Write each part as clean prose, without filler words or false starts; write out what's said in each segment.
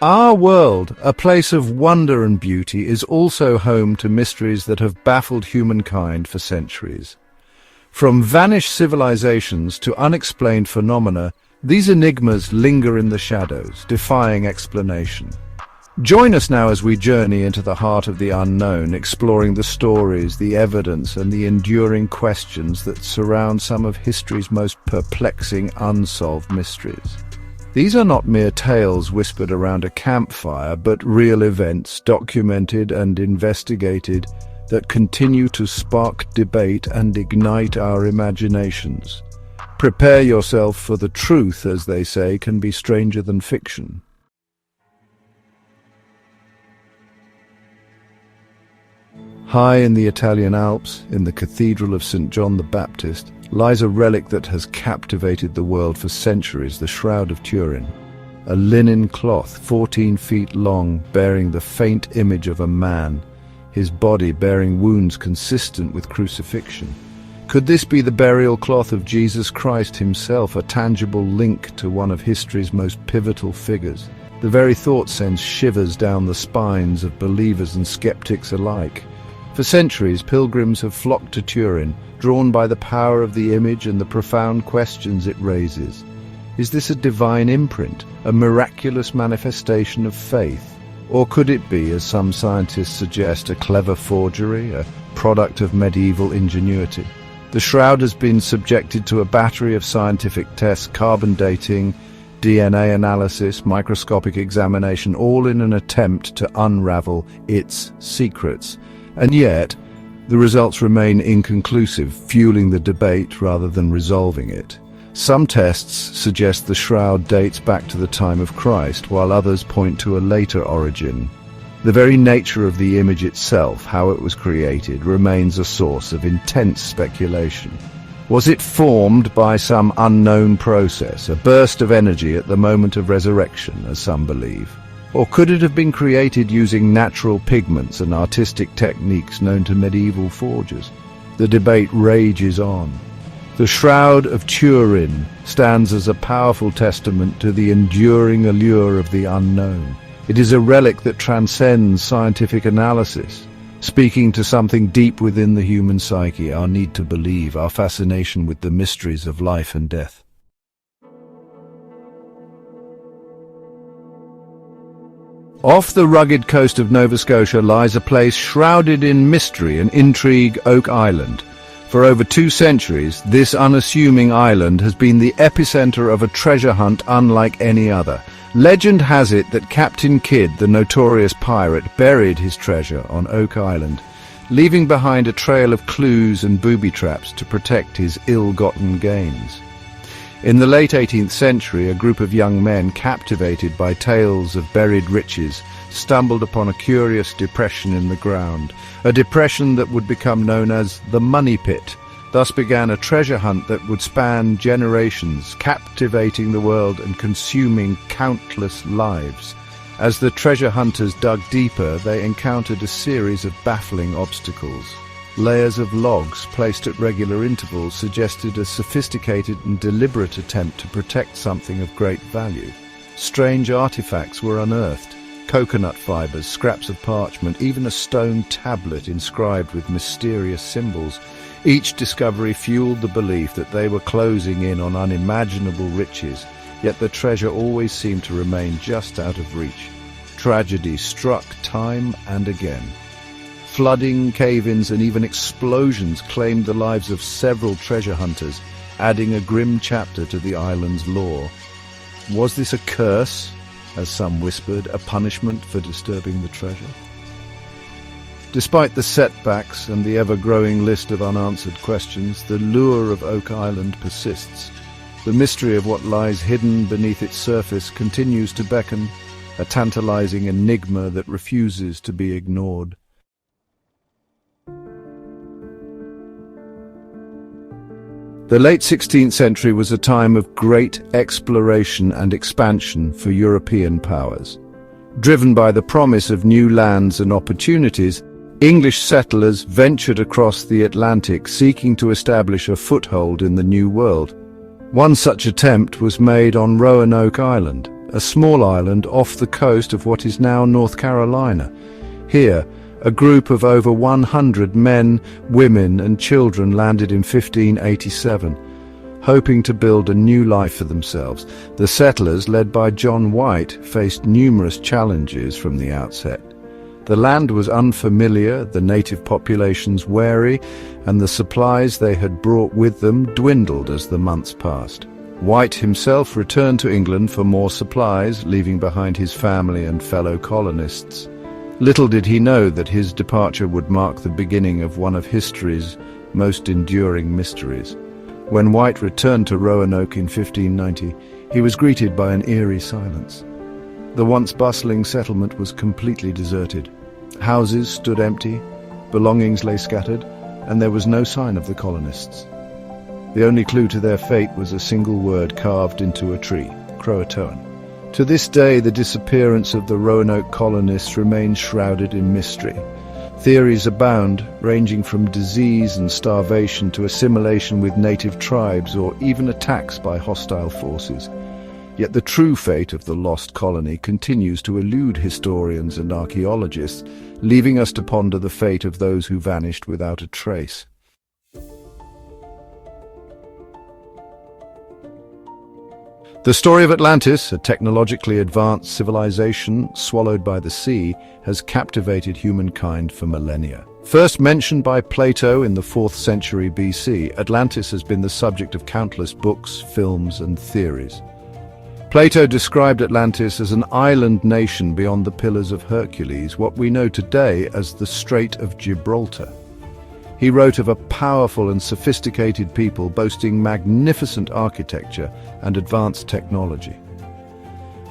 Our world, a place of wonder and beauty, is also home to mysteries that have baffled humankind for centuries. From vanished civilizations to unexplained phenomena, these enigmas linger in the shadows, defying explanation. Join us now as we journey into the heart of the unknown, exploring the stories, the evidence, and the enduring questions that surround some of history's most perplexing unsolved mysteries. These are not mere tales whispered around a campfire, but real events documented and investigated that continue to spark debate and ignite our imaginations. Prepare yourself, for the truth, as they say, can be stranger than fiction. High in the Italian Alps, in the Cathedral of St. John the Baptist, lies a relic that has captivated the world for centuries, the Shroud of Turin. A linen cloth 14 feet long, bearing the faint image of a man, his body bearing wounds consistent with crucifixion. Could this be the burial cloth of Jesus Christ himself, a tangible link to one of history's most pivotal figures? The very thought sends shivers down the spines of believers and skeptics alike. For centuries, pilgrims have flocked to Turin, drawn by the power of the image and the profound questions it raises. Is this a divine imprint, a miraculous manifestation of faith? Or could it be, as some scientists suggest, a clever forgery, a product of medieval ingenuity? The shroud has been subjected to a battery of scientific tests, carbon dating, DNA analysis, microscopic examination, all in an attempt to unravel its secrets. And yet, the results remain inconclusive, fueling the debate rather than resolving it. Some tests suggest the shroud dates back to the time of Christ, while others point to a later origin. The very nature of the image itself, how it was created, remains a source of intense speculation. Was it formed by some unknown process, a burst of energy at the moment of resurrection, as some believe? Or could it have been created using natural pigments and artistic techniques known to medieval forgers? The debate rages on. The Shroud of Turin stands as a powerful testament to the enduring allure of the unknown. It is a relic that transcends scientific analysis, speaking to something deep within the human psyche, our need to believe, our fascination with the mysteries of life and death. Off the rugged coast of Nova Scotia lies a place shrouded in mystery and intrigue, Oak Island. For over 2 centuries, this unassuming island has been the epicenter of a treasure hunt unlike any other. Legend has it that Captain Kidd, the notorious pirate, buried his treasure on Oak Island, leaving behind a trail of clues and booby traps to protect his ill-gotten gains. In the late 18th century, a group of young men, captivated by tales of buried riches, stumbled upon a curious depression in the ground, a depression that would become known as the Money Pit. Thus began a treasure hunt that would span generations, captivating the world and consuming countless lives. As the treasure hunters dug deeper, they encountered a series of baffling obstacles. Layers of logs placed at regular intervals suggested a sophisticated and deliberate attempt to protect something of great value. Strange artifacts were unearthed: coconut fibers, scraps of parchment, even a stone tablet inscribed with mysterious symbols. Each discovery fueled the belief that they were closing in on unimaginable riches, yet the treasure always seemed to remain just out of reach. Tragedy struck time and again. Flooding, cave-ins, and even explosions claimed the lives of several treasure hunters, adding a grim chapter to the island's lore. Was this a curse, as some whispered, a punishment for disturbing the treasure? Despite the setbacks and the ever-growing list of unanswered questions, the lure of Oak Island persists. The mystery of what lies hidden beneath its surface continues to beckon, a tantalizing enigma that refuses to be ignored. The late 16th century was a time of great exploration and expansion for European powers. Driven by the promise of new lands and opportunities, English settlers ventured across the Atlantic seeking to establish a foothold in the New World. One such attempt was made on Roanoke Island, a small island off the coast of what is now North Carolina. Here, a group of over 100 men, women and children landed in 1587, hoping to build a new life for themselves. The settlers, led by John White, faced numerous challenges from the outset. The land was unfamiliar, the native populations wary, and the supplies they had brought with them dwindled as the months passed. White himself returned to England for more supplies, leaving behind his family and fellow colonists. Little did he know that his departure would mark the beginning of one of history's most enduring mysteries. When White returned to Roanoke in 1590, he was greeted by an eerie silence. The once bustling settlement was completely deserted. Houses stood empty, belongings lay scattered, and there was no sign of the colonists. The only clue to their fate was a single word carved into a tree, Croatoan. To this day, the disappearance of the Roanoke colonists remains shrouded in mystery. Theories abound, ranging from disease and starvation to assimilation with native tribes or even attacks by hostile forces. Yet the true fate of the lost colony continues to elude historians and archaeologists, leaving us to ponder the fate of those who vanished without a trace. The story of Atlantis, a technologically advanced civilization swallowed by the sea, has captivated humankind for millennia. First mentioned by Plato in the 4th century BC, Atlantis has been the subject of countless books, films, and theories. Plato described Atlantis as an island nation beyond the Pillars of Hercules, what we know today as the Strait of Gibraltar. He wrote of a powerful and sophisticated people boasting magnificent architecture and advanced technology.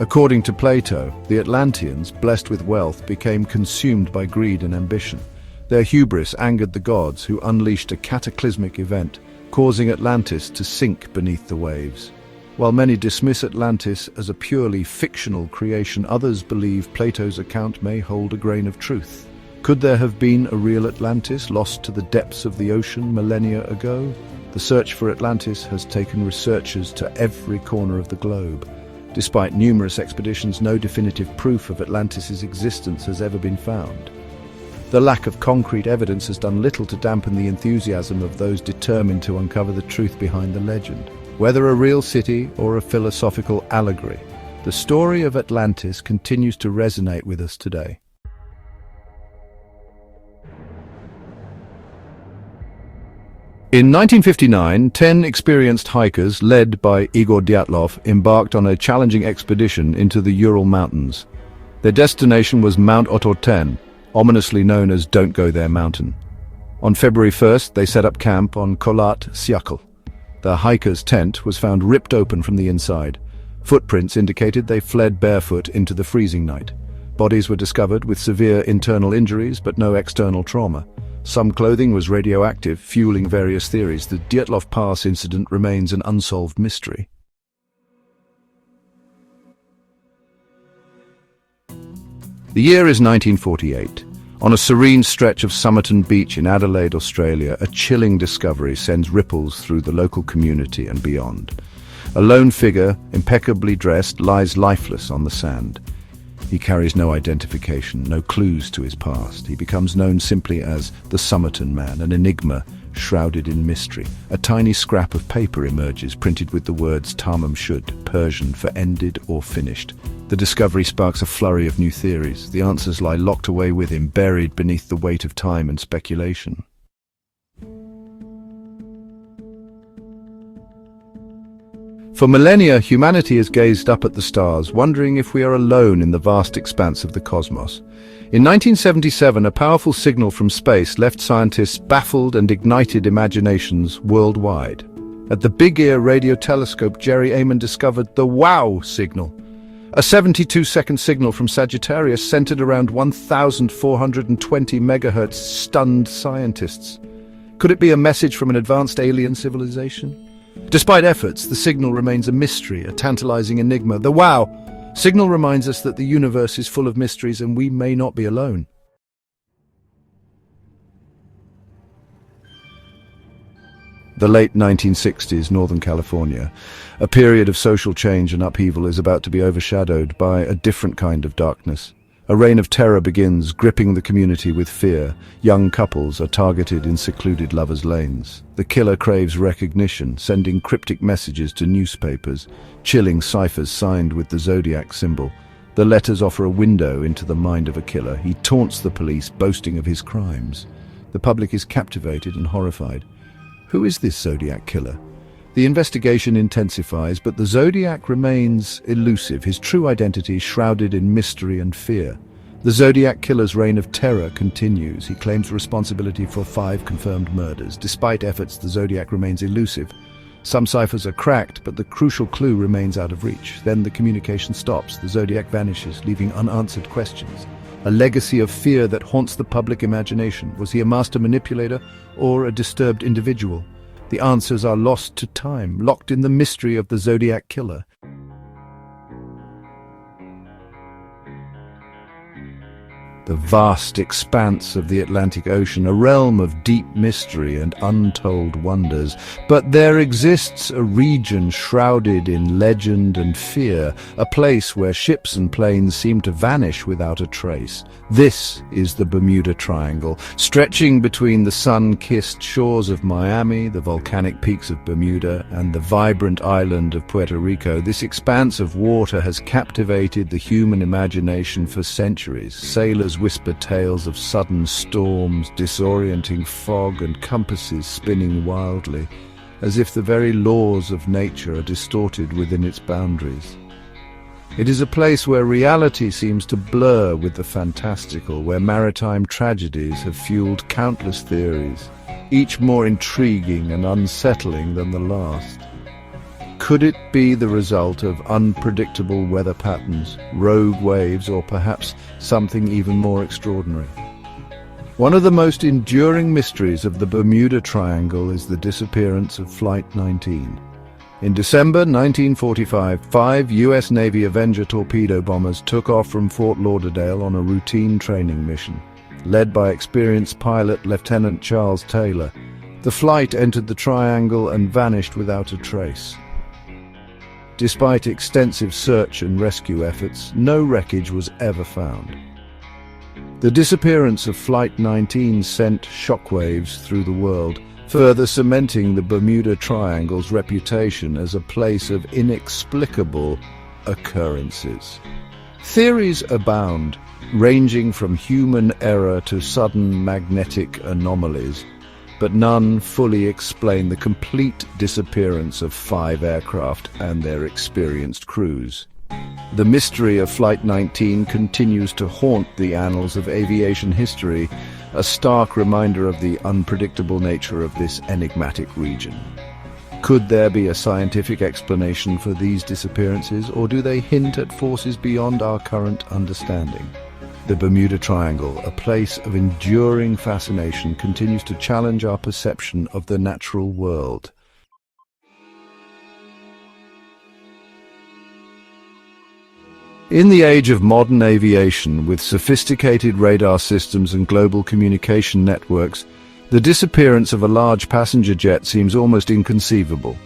According to Plato, the Atlanteans, blessed with wealth, became consumed by greed and ambition. Their hubris angered the gods, who unleashed a cataclysmic event, causing Atlantis to sink beneath the waves. While many dismiss Atlantis as a purely fictional creation, others believe Plato's account may hold a grain of truth. Could there have been a real Atlantis lost to the depths of the ocean millennia ago? The search for Atlantis has taken researchers to every corner of the globe. Despite numerous expeditions, no definitive proof of Atlantis' existence has ever been found. The lack of concrete evidence has done little to dampen the enthusiasm of those determined to uncover the truth behind the legend. Whether a real city or a philosophical allegory, the story of Atlantis continues to resonate with us today. In 1959, 10 experienced hikers, led by Igor Dyatlov, embarked on a challenging expedition into the Ural Mountains. Their destination was Mount Otorten, ominously known as Don't Go There Mountain. On February 1st, they set up camp on Kholat Syakhl. The hikers' tent was found ripped open from the inside. Footprints indicated they fled barefoot into the freezing night. Bodies were discovered with severe internal injuries but no external trauma. Some clothing was radioactive, fueling various theories. The Dyatlov Pass incident remains an unsolved mystery. The year is 1948. On a serene stretch of Somerton Beach in Adelaide, Australia, a chilling discovery sends ripples through the local community and beyond. A lone figure, impeccably dressed, lies lifeless on the sand. He carries no identification, no clues to his past. He becomes known simply as the Somerton Man, an enigma shrouded in mystery. A tiny scrap of paper emerges, printed with the words Tamam Shud, Persian for ended or finished. The discovery sparks a flurry of new theories. The answers lie locked away with him, buried beneath the weight of time and speculation. For millennia, humanity has gazed up at the stars, wondering if we are alone in the vast expanse of the cosmos. In 1977, a powerful signal from space left scientists baffled and ignited imaginations worldwide. At the Big Ear radio telescope, Jerry Amon discovered the WOW signal, a 72-second signal from Sagittarius centered around 1,420 megahertz, stunned scientists. Could it be a message from an advanced alien civilization? Despite efforts, the signal remains a mystery, a tantalizing enigma. The WOW signal reminds us that the universe is full of mysteries and we may not be alone. The late 1960s, Northern California, a period of social change and upheaval, is about to be overshadowed by a different kind of darkness. A reign of terror begins, gripping the community with fear. Young couples are targeted in secluded lovers' lanes. The killer craves recognition, sending cryptic messages to newspapers, chilling ciphers signed with the zodiac symbol. The letters offer a window into the mind of a killer. He taunts the police, boasting of his crimes. The public is captivated and horrified. Who is this Zodiac killer? The investigation intensifies, but the Zodiac remains elusive, his true identity shrouded in mystery and fear. The Zodiac killer's reign of terror continues. He claims responsibility for 5 confirmed murders. Despite efforts, the Zodiac remains elusive. Some ciphers are cracked, but the crucial clue remains out of reach. Then the communication stops. The Zodiac vanishes, leaving unanswered questions. A legacy of fear that haunts the public imagination. Was he a master manipulator or a disturbed individual? The answers are lost to time, locked in the mystery of the Zodiac killer. The vast expanse of the Atlantic Ocean, a realm of deep mystery and untold wonders. But there exists a region shrouded in legend and fear, a place where ships and planes seem to vanish without a trace. This is the Bermuda Triangle, stretching between the sun-kissed shores of Miami, the volcanic peaks of Bermuda, and the vibrant island of Puerto Rico. This expanse of water has captivated the human imagination for centuries. Sailors whisper tales of sudden storms, disorienting fog, and compasses spinning wildly, as if the very laws of nature are distorted within its boundaries. It is a place where reality seems to blur with the fantastical, where maritime tragedies have fueled countless theories, each more intriguing and unsettling than the last. Could it be the result of unpredictable weather patterns, rogue waves, or perhaps something even more extraordinary? One of the most enduring mysteries of the Bermuda Triangle is the disappearance of Flight 19. In December 1945, 5 U.S. Navy Avenger torpedo bombers took off from Fort Lauderdale on a routine training mission. Led by experienced pilot Lieutenant Charles Taylor, the flight entered the Triangle and vanished without a trace. Despite extensive search and rescue efforts, no wreckage was ever found. The disappearance of Flight 19 sent shockwaves through the world, further cementing the Bermuda Triangle's reputation as a place of inexplicable occurrences. Theories abound, ranging from human error to sudden magnetic anomalies, but none fully explain the complete disappearance of 5 aircraft and their experienced crews. The mystery of Flight 19 continues to haunt the annals of aviation history, a stark reminder of the unpredictable nature of this enigmatic region. Could there be a scientific explanation for these disappearances, or do they hint at forces beyond our current understanding? The Bermuda Triangle, a place of enduring fascination, continues to challenge our perception of the natural world. In the age of modern aviation, with sophisticated radar systems and global communication networks, the disappearance of a large passenger jet seems almost inconceivable.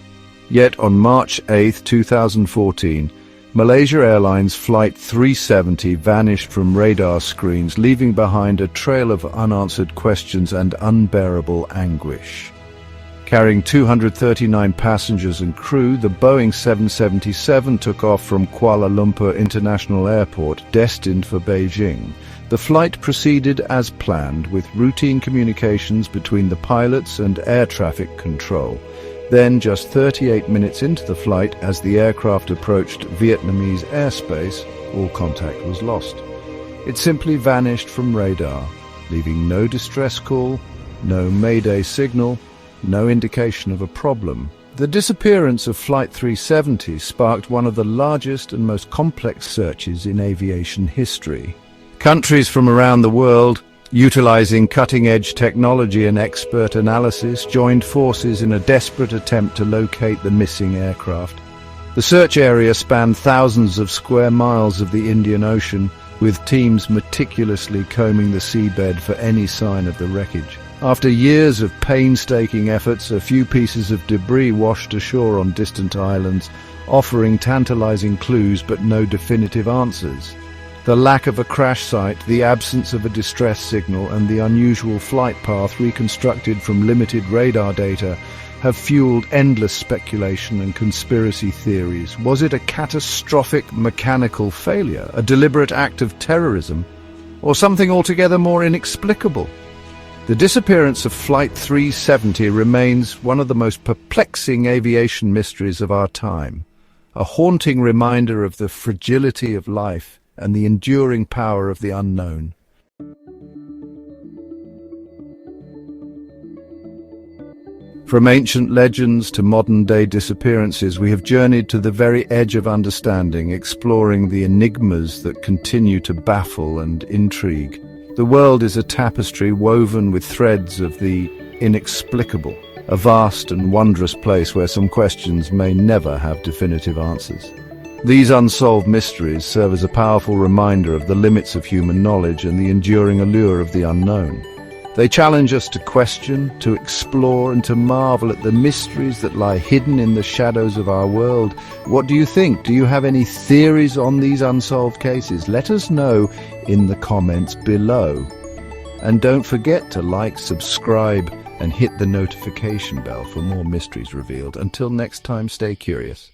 Yet on March 8, 2014, Malaysia Airlines Flight 370 vanished from radar screens, leaving behind a trail of unanswered questions and unbearable anguish. Carrying 239 passengers and crew, the Boeing 777 took off from Kuala Lumpur International Airport, destined for Beijing. The flight proceeded as planned, with routine communications between the pilots and air traffic control. Then, just 38 minutes into the flight, as the aircraft approached Vietnamese airspace, all contact was lost. It simply vanished from radar, leaving no distress call, no mayday signal, no indication of a problem. The disappearance of Flight 370 sparked one of the largest and most complex searches in aviation history. Countries from around the world, utilizing cutting-edge technology and expert analysis, joined forces in a desperate attempt to locate the missing aircraft. The search area spanned thousands of square miles of the Indian Ocean, with teams meticulously combing the seabed for any sign of the wreckage. After years of painstaking efforts, a few pieces of debris washed ashore on distant islands, offering tantalizing clues but no definitive answers. The lack of a crash site, the absence of a distress signal, and the unusual flight path reconstructed from limited radar data have fueled endless speculation and conspiracy theories. Was it a catastrophic mechanical failure, a deliberate act of terrorism, or something altogether more inexplicable? The disappearance of Flight 370 remains one of the most perplexing aviation mysteries of our time, a haunting reminder of the fragility of life and the enduring power of the unknown. From ancient legends to modern-day disappearances, we have journeyed to the very edge of understanding, exploring the enigmas that continue to baffle and intrigue. The world is a tapestry woven with threads of the inexplicable, a vast and wondrous place where some questions may never have definitive answers. These unsolved mysteries serve as a powerful reminder of the limits of human knowledge and the enduring allure of the unknown. They challenge us to question, to explore, and to marvel at the mysteries that lie hidden in the shadows of our world. What do you think? Do you have any theories on these unsolved cases? Let us know in the comments below. And don't forget to like, subscribe, and hit the notification bell for more mysteries revealed. Until next time, stay curious.